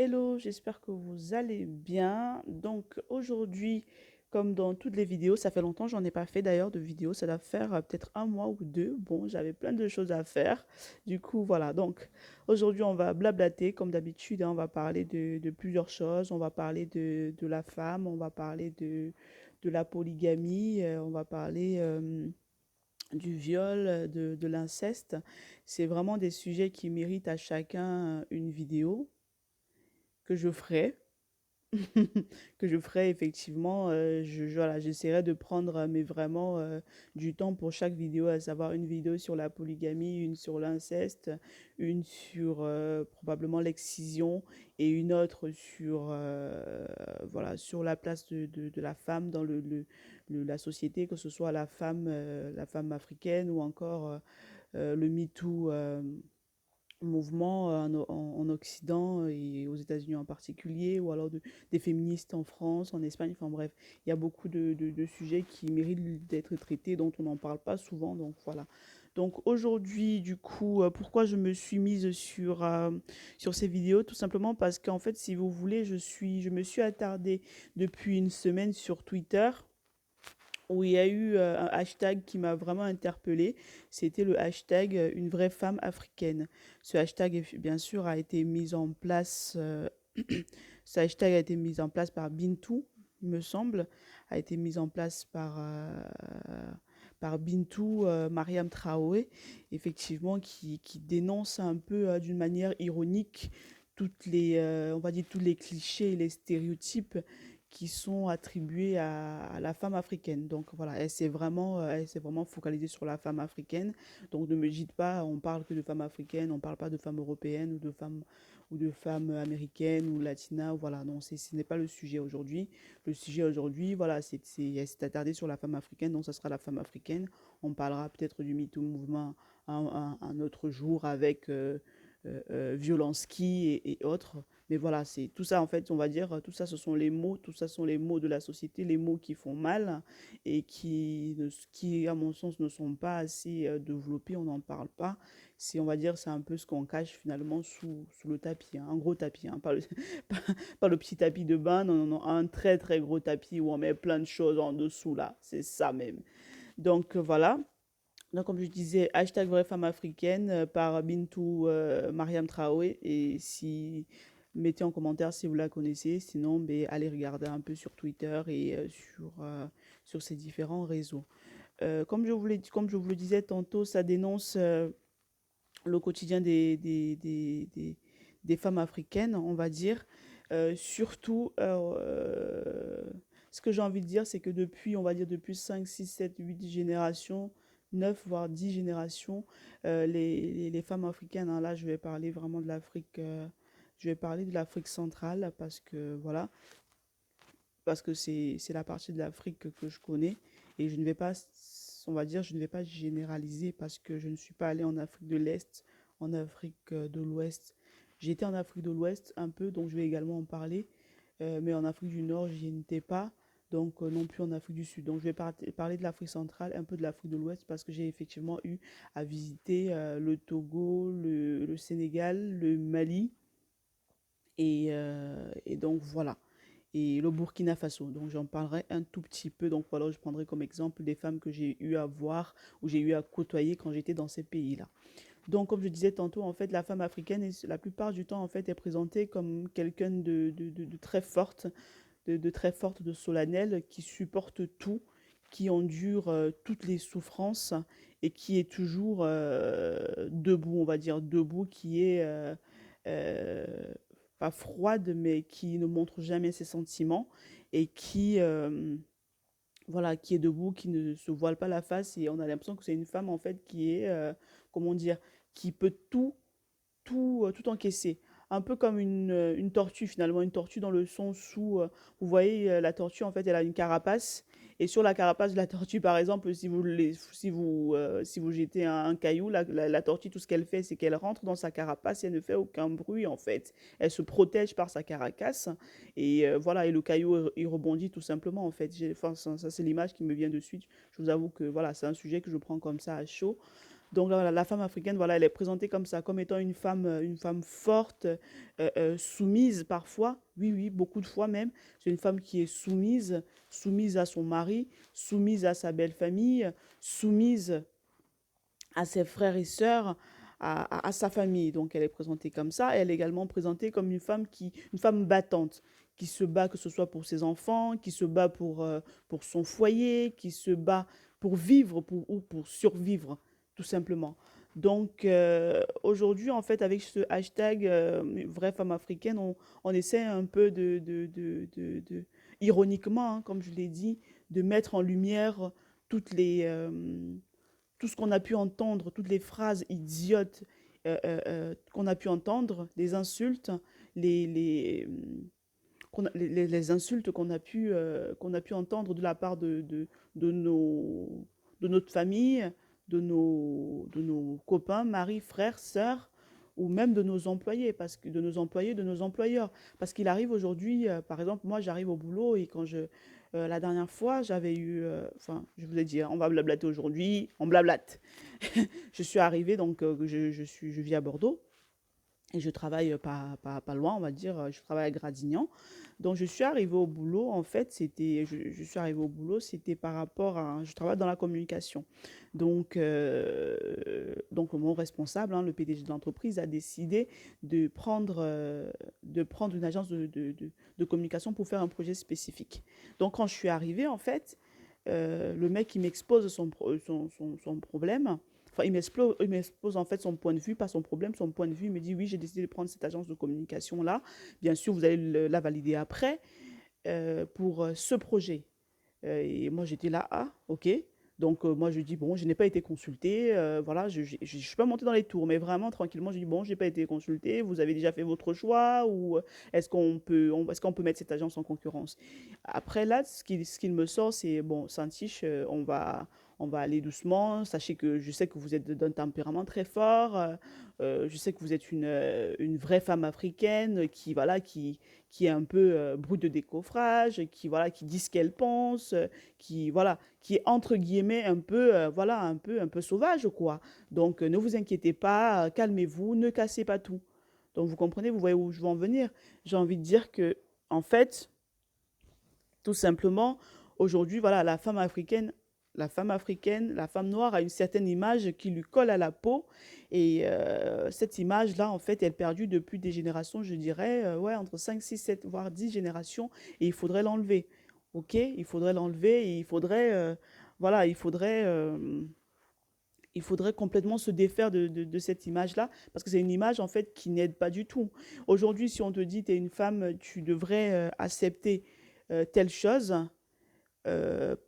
Hello, j'espère que vous allez bien. Donc aujourd'hui, comme dans toutes les vidéos, ça fait longtemps que j'en ai pas fait d'ailleurs de vidéos, ça doit faire peut-être un mois ou deux. Bon, j'avais plein de choses à faire. Du coup, voilà. Donc aujourd'hui, on va blablater comme d'habitude, hein. On va parler de plusieurs choses. On va parler de la femme, on va parler de la polygamie, on va parler du viol, de l'inceste. C'est vraiment des sujets qui méritent à chacun une vidéo que je ferai. Que je ferai effectivement, voilà, j'essaierai de prendre, mais vraiment du temps pour chaque vidéo, à savoir une vidéo sur la polygamie, une sur l'inceste, une sur probablement l'excision et une autre sur, voilà, sur la place de la femme dans la société, que ce soit la femme africaine ou encore le MeToo. Mouvement en Occident et aux États-Unis en particulier, ou alors des féministes en France, en Espagne, enfin bref, il y a beaucoup de sujets qui méritent d'être traités, dont on n'en parle pas souvent, donc voilà. Donc aujourd'hui, du coup, pourquoi je me suis mise sur ces vidéos? Tout simplement parce qu'en fait, si vous voulez, je me suis attardée depuis une semaine sur Twitter, où il y a eu un hashtag qui m'a vraiment interpellée. C'était le hashtag une vraie femme africaine. Ce hashtag, bien sûr, a été mis en place. Ce hashtag a été mis en place par Bintou, il me semble, a été mis en place par Bintou Mariam Traoré, effectivement, qui dénonce un peu d'une manière ironique on va dire, tous les clichés et les stéréotypes qui sont attribués à la femme africaine. Donc voilà, elle s'est vraiment focalisée sur la femme africaine. Donc ne me dites pas, on parle que de femmes africaines, on parle pas de femmes européennes ou de femmes américaines ou latinas. Voilà, non, ce n'est pas le sujet aujourd'hui. Le sujet aujourd'hui, voilà, elle s'est attardée sur la femme africaine, donc ça sera la femme africaine. On parlera peut-être du MeToo mouvement un autre jour avec Violansky et autres. Mais voilà, c'est tout ça en fait, on va dire, tout ça ce sont les mots, tout ça sont les mots de la société, les mots qui font mal et qui à mon sens ne sont pas assez développés, on n'en parle pas. C'est, on va dire, c'est un peu ce qu'on cache finalement sous le tapis, hein, un gros tapis, hein, pas, pas, pas le petit tapis de bain, non, non, non, un très très gros tapis où on met plein de choses en dessous là, c'est ça même. Donc voilà. Donc, comme je disais, hashtag vraie femme africaine par Bintou Mariam Traoré. Et si, mettez en commentaire si vous la connaissez. Sinon, ben, allez regarder un peu sur Twitter et sur ces différents réseaux. Comme je vous le disais tantôt, ça dénonce le quotidien des femmes africaines, on va dire. Surtout, ce que j'ai envie de dire, c'est que depuis, on va dire, depuis 5 6 7 8 générations, 9 voire 10 générations, les femmes africaines, hein, là, je vais parler vraiment de l'Afrique, je vais parler de l'Afrique centrale parce que, voilà, parce que c'est la partie de l'Afrique que je connais et je ne vais pas, on va dire, je ne vais pas généraliser parce que je ne suis pas allée en Afrique de l'Est, en Afrique de l'Ouest. J'ai été en Afrique de l'Ouest un peu, donc je vais également en parler, mais en Afrique du Nord, j'y étais pas, donc non plus en Afrique du Sud. Donc je vais parler de l'Afrique centrale, un peu de l'Afrique de l'Ouest parce que j'ai effectivement eu à visiter le Togo, le Sénégal, le Mali et donc voilà et le Burkina Faso. Donc j'en parlerai un tout petit peu. Donc voilà, je prendrai comme exemple des femmes que j'ai eu à voir ou j'ai eu à côtoyer quand j'étais dans ces pays-là. Donc comme je disais tantôt, en fait, la femme africaine, la plupart du temps, en fait, est présentée comme quelqu'un de très forte, de très forte, de solennelle, qui supporte tout, qui endure toutes les souffrances et qui est toujours debout, on va dire debout, qui est euh, pas froide, mais qui ne montre jamais ses sentiments et voilà, qui est debout, qui ne se voile pas la face. Et on a l'impression que c'est une femme, en fait, qui est, comment dire, qui peut tout encaisser. Un peu comme une tortue finalement, une tortue dans le sens où, vous voyez, la tortue en fait, elle a une carapace. Et sur la carapace de la tortue, par exemple, si vous jetez un caillou, la tortue, tout ce qu'elle fait, c'est qu'elle rentre dans sa carapace et elle ne fait aucun bruit en fait. Elle se protège par sa carapace et voilà, et le caillou, il rebondit tout simplement en fait. Enfin, ça c'est l'image qui me vient de suite. Je vous avoue que voilà, c'est un sujet que je prends comme ça à chaud. Donc là, voilà, la femme africaine, voilà, elle est présentée comme ça, comme étant une femme forte, soumise parfois. Oui, oui, beaucoup de fois même. C'est une femme qui est soumise, soumise à son mari, soumise à sa belle famille, soumise à ses frères et sœurs, à sa famille. Donc elle est présentée comme ça. Elle est également présentée comme une femme battante, qui se bat que ce soit pour ses enfants, qui se bat pour son foyer, qui se bat pour vivre ou pour survivre, tout simplement. Donc aujourd'hui, en fait, avec ce hashtag vraie femme africaine, on essaie un peu ironiquement, hein, comme je l'ai dit, de mettre en lumière toutes les, tout ce qu'on a pu entendre, toutes les phrases idiotes qu'on a pu entendre, les insultes, les, les insultes qu'on a pu entendre de la part de, nos, de notre famille, de nos copains, maris, frères, sœurs, ou même de nos employés, de nos employés, de nos employeurs. Parce qu'il arrive aujourd'hui, par exemple, moi j'arrive au boulot et la dernière fois, j'avais eu, enfin, je vous ai dit, hein, on va blablater aujourd'hui, on blablate. Je suis arrivée, donc je vis à Bordeaux. Et je travaille pas loin, on va dire, je travaille à Gradignan. Donc, je suis arrivée au boulot, en fait, je suis arrivée au boulot, c'était par rapport à, je travaille dans la communication. Donc mon responsable, hein, le PDG de l'entreprise, a décidé de prendre une agence de communication pour faire un projet spécifique. Donc, quand je suis arrivée, en fait, le mec, il m'expose son problème. Enfin, il m'expose en fait son point de vue, pas son problème, son point de vue. Il me dit, oui, j'ai décidé de prendre cette agence de communication-là. Bien sûr, vous allez la valider après pour ce projet. Et moi, j'étais là, ah, ok. Donc, moi, je dis, bon, je n'ai pas été consultée. Voilà, je ne suis pas montée dans les tours, mais vraiment, tranquillement, je dis, bon, je n'ai pas été consultée. Vous avez déjà fait votre choix ou est-ce qu'on peut mettre cette agence en concurrence? Après, là, ce qu'il me sort, c'est, bon, Santiche, on va aller doucement. Sachez que je sais que vous êtes d'un tempérament très fort. Je sais que vous êtes une vraie femme africaine voilà, qui est un peu brute de décoffrage, voilà, qui dit ce qu'elle pense, voilà, qui est entre guillemets un peu, voilà, un peu sauvage, quoi. Donc, ne vous inquiétez pas, calmez-vous, ne cassez pas tout. Donc, vous comprenez, vous voyez où je veux en venir. J'ai envie de dire que, en fait, tout simplement, aujourd'hui, voilà, la femme noire a une certaine image qui lui colle à la peau. Et cette image-là, en fait, elle est perdue depuis des générations, je dirais, ouais, entre 5, 6, 7, voire 10 générations. Et il faudrait l'enlever. OK? Il faudrait l'enlever et voilà, il faudrait complètement se défaire de cette image-là, parce que c'est une image, en fait, qui n'aide pas du tout. Aujourd'hui, si on te dit, tu es une femme, tu devrais accepter telle chose,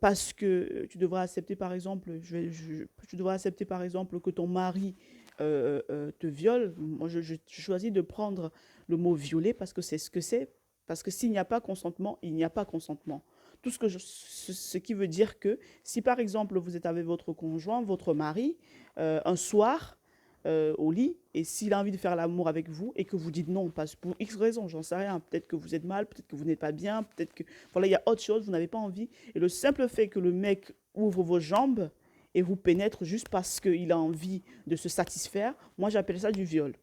parce que tu devrais accepter, par exemple, tu devrais accepter, par exemple, que ton mari te viole. Moi, je choisis de prendre le mot violer parce que c'est ce que c'est. Parce que s'il n'y a pas consentement, il n'y a pas consentement. Ce qui veut dire que si, par exemple, vous êtes avec votre conjoint, votre mari, un soir, au lit, et s'il a envie de faire l'amour avec vous et que vous dites non, parce pour X raisons, j'en sais rien, peut-être que vous êtes mal, peut-être que vous n'êtes pas bien, peut-être que, voilà, il y a autre chose, vous n'avez pas envie, et le simple fait que le mec ouvre vos jambes et vous pénètre juste parce qu'il a envie de se satisfaire, moi j'appelle ça du viol.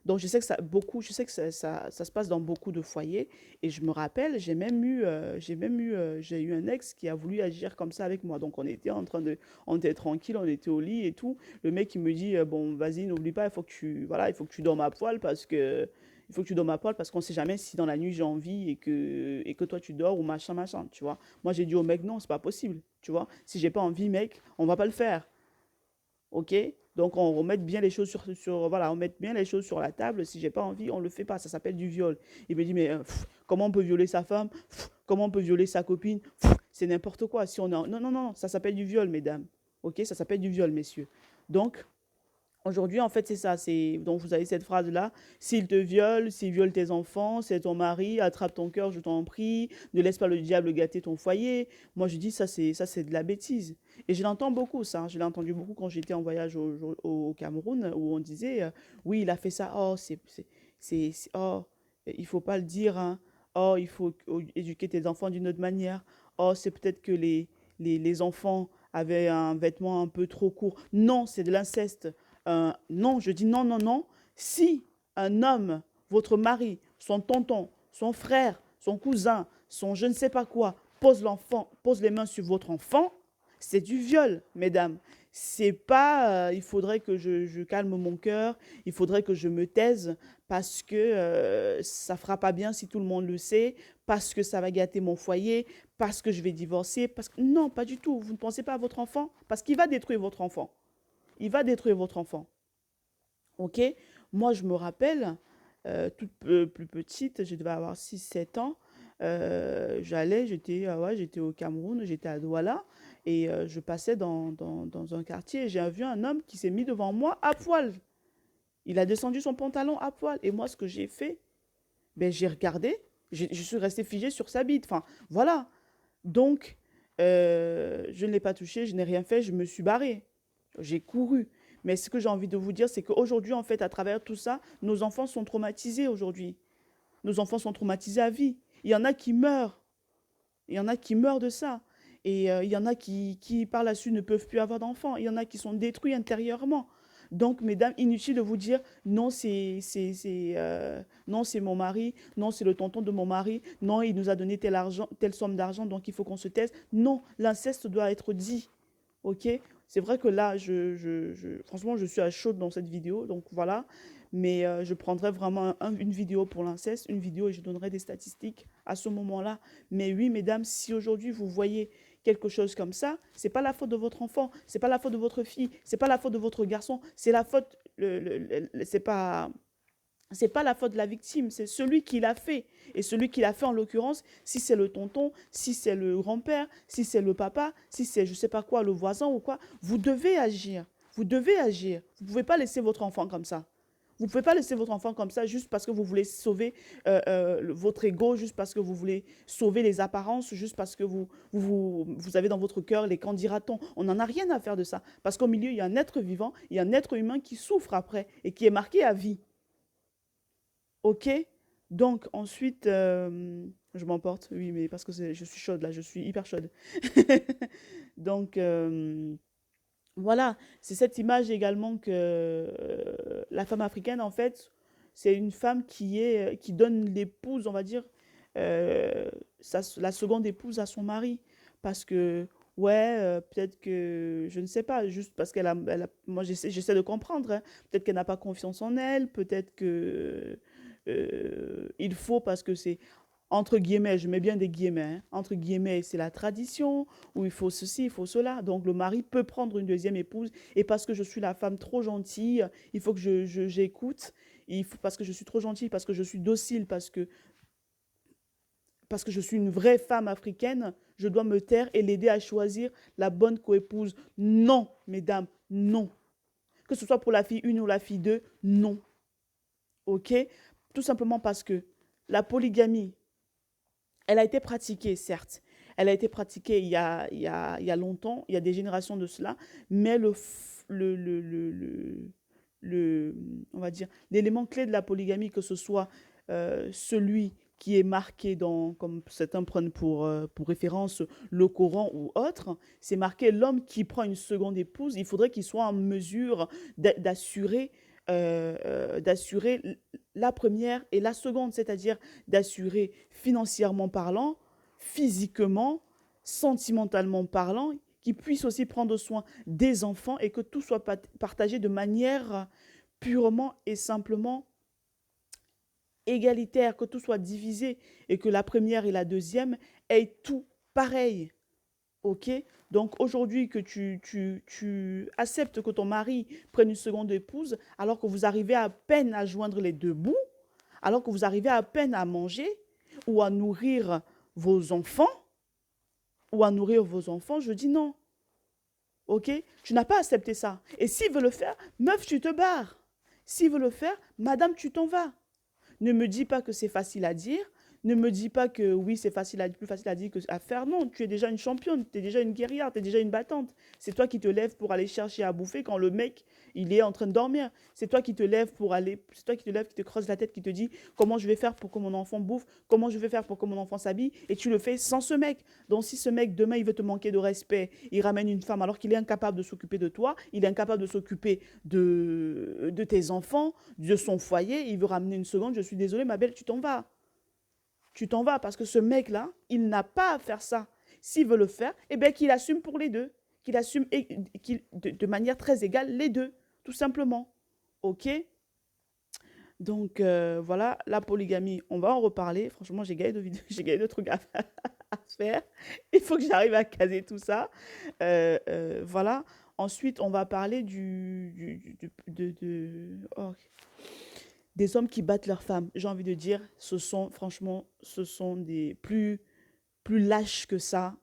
Donc je sais que je sais que ça se passe dans beaucoup de foyers et je me rappelle, j'ai eu un ex qui a voulu agir comme ça avec moi. Donc on était tranquille, on était au lit et tout. Le mec il me dit bon vas-y n'oublie pas, il faut que tu dormes à poil il faut que tu dormes à poil parce qu'on sait jamais si dans la nuit j'ai envie et que toi tu dors ou machin machin, tu vois. Moi j'ai dit au mec non c'est pas possible, tu vois. Si j'ai pas envie mec, on va pas le faire. OK? Donc on remet bien les choses voilà, on met bien les choses sur la table. Si j'ai pas envie, on le fait pas. Ça s'appelle du viol. Il me dit mais comment on peut violer sa femme? Comment on peut violer sa copine? C'est n'importe quoi. Si on a... Non, non, non, ça s'appelle du viol, mesdames. OK? Ça s'appelle du viol, messieurs. Donc aujourd'hui, en fait, c'est ça. Donc, vous avez cette phrase-là. S'il te viole, s'il viole tes enfants, c'est ton mari, attrape ton cœur, je t'en prie. Ne laisse pas le diable gâter ton foyer. Moi, je dis, ça, c'est de la bêtise. Et je l'entends beaucoup, ça, hein. Je l'ai entendu beaucoup quand j'étais en voyage au Cameroun, où on disait, oui, il a fait ça. Oh, oh, il faut pas le dire, hein. Oh, il faut éduquer tes enfants d'une autre manière. Oh, c'est peut-être que les enfants avait un vêtement un peu trop court. Non, c'est de l'inceste. Non, je dis non, non, non. Si un homme, votre mari, son tonton, son frère, son cousin, son je ne sais pas quoi, pose les mains sur votre enfant, c'est du viol, mesdames. C'est pas, il faudrait que je calme mon cœur, il faudrait que je me taise parce que ça fera pas bien si tout le monde le sait, parce que ça va gâter mon foyer, parce que je vais divorcer, parce que non, pas du tout. Vous ne pensez pas à votre enfant parce qu'il va détruire votre enfant. Il va détruire votre enfant. Ok? Moi, je me rappelle, plus petite, je devais avoir 6 7 ans. Ouais, j'étais au Cameroun, j'étais à Douala, et je passais dans un quartier, et j'ai vu un homme qui s'est mis devant moi à poil. Il a descendu son pantalon à poil. Et moi, ce que j'ai fait, ben, j'ai regardé, je suis restée figée sur sa bite. Enfin, voilà. Donc, je ne l'ai pas touché, je n'ai rien fait, je me suis barrée. J'ai couru. Mais ce que j'ai envie de vous dire, c'est qu'aujourd'hui, en fait, à travers tout ça, nos enfants sont traumatisés aujourd'hui. Nos enfants sont traumatisés à vie. Il y en a qui meurent. Il y en a qui meurent de ça. Et il y en a qui, par la suite, ne peuvent plus avoir d'enfants. Il y en a qui sont détruits intérieurement. Donc, mesdames, inutile de vous dire, non, non, c'est mon mari, non, c'est le tonton de mon mari, non, il nous a donné tel argent, telle somme d'argent, donc il faut qu'on se taise. Non, l'inceste doit être dit. OK? C'est vrai que là, franchement, je suis à chaud dans cette vidéo, donc voilà. Mais je prendrai vraiment une vidéo pour l'inceste, une vidéo, et je donnerai des statistiques à ce moment-là. Mais oui, mesdames, si aujourd'hui vous voyez quelque chose comme ça, c'est pas la faute de votre enfant, c'est pas la faute de votre fille, c'est pas la faute de votre garçon, c'est la faute, c'est pas la faute de la victime, c'est celui qui l'a fait. Et celui qui l'a fait, en l'occurrence, si c'est le tonton, si c'est le grand-père, si c'est le papa, si c'est je sais pas quoi, le voisin ou quoi, vous devez agir. Vous devez agir. Vous ne pouvez pas laisser votre enfant comme ça. Vous ne pouvez pas laisser votre enfant comme ça juste parce que vous voulez sauver votre ego, juste parce que vous voulez sauver les apparences, juste parce que vous avez dans votre cœur les qu'en dira-t-on. On n'en a rien à faire de ça. Parce qu'au milieu, il y a un être vivant, il y a un être humain qui souffre après et qui est marqué à vie. OK? Donc ensuite, je m'emporte, oui, mais parce que je suis chaude là, je suis hyper chaude. Donc voilà, c'est cette image également que la femme africaine, en fait, c'est une femme qui donne l'épouse, on va dire, euh, la seconde épouse à son mari. Parce que, ouais, peut-être que, je ne sais pas, juste parce moi j'essaie de comprendre, hein. Peut-être qu'elle n'a pas confiance en elle, peut-être que il faut, parce que c'est, entre guillemets, je mets bien des guillemets, hein, entre guillemets, c'est la tradition, où il faut ceci, il faut cela. Donc le mari peut prendre une deuxième épouse, et parce que je suis la femme trop gentille, il faut que j'écoute, parce que je suis trop gentille, parce que je suis docile, parce que je suis une vraie femme africaine, je dois me taire et l'aider à choisir la bonne coépouse. Non, mesdames, non. Que ce soit pour la fille 1 ou la fille 2, non. OK? Tout simplement parce que la polygamie, elle a été pratiquée, certes. Elle a été pratiquée il y a longtemps, il y a des générations de cela, mais le- on va dire, l'élément clé de la polygamie, que ce soit celui qui est marqué dans, comme certains prennent pour référence le Coran ou autre, c'est marqué l'homme qui prend une seconde épouse, il faudrait qu'il soit en mesure d'assurer la première et la seconde, c'est-à-dire d'assurer financièrement parlant, physiquement, sentimentalement parlant, qui puisse aussi prendre soin des enfants, et que tout soit partagé de manière purement et simplement égalitaire, que tout soit divisé, et que la première et la deuxième aient tout pareil. OK? Donc aujourd'hui, que tu acceptes que ton mari prenne une seconde épouse, alors que vous arrivez à peine à joindre les deux bouts, alors que vous arrivez à peine à manger ou à nourrir vos enfants, je dis non. OK? Tu n'as pas accepté ça. Et s'il veut le faire, meuf, tu te barres. S'il veut le faire, madame, tu t'en vas. Ne me dis pas que c'est facile à dire. Ne me dis pas que oui, c'est facile à, plus facile à dire que à faire. Non, tu es déjà une championne, tu es déjà une guerrière, tu es déjà une battante. C'est toi qui te lèves pour aller chercher à bouffer quand le mec, il est en train de dormir. C'est toi qui te lèves pour aller, c'est toi qui te lèves, qui te creuses la tête, qui te dit comment je vais faire pour que mon enfant bouffe, comment je vais faire pour que mon enfant s'habille, et tu le fais sans ce mec. Donc si ce mec, demain, il veut te manquer de respect, il ramène une femme alors qu'il est incapable de s'occuper de toi, il est incapable de s'occuper de tes enfants, de son foyer, il veut ramener une seconde, je suis désolée, ma belle, tu t'en vas. Tu t'en vas parce que ce mec-là, il n'a pas à faire ça. S'il veut le faire, eh bien qu'il assume pour les deux. Qu'il assume de manière très égale les deux, tout simplement. OK? Donc voilà, la polygamie, on va en reparler. Franchement, j'ai gagné de vidéos, j'ai gagné de trucs à faire. Il faut que j'arrive à caser tout ça. Voilà. Ensuite, on va parler oh, des hommes qui battent leurs femmes. J'ai envie de dire, ce sont, franchement, ce sont des plus lâches que ça.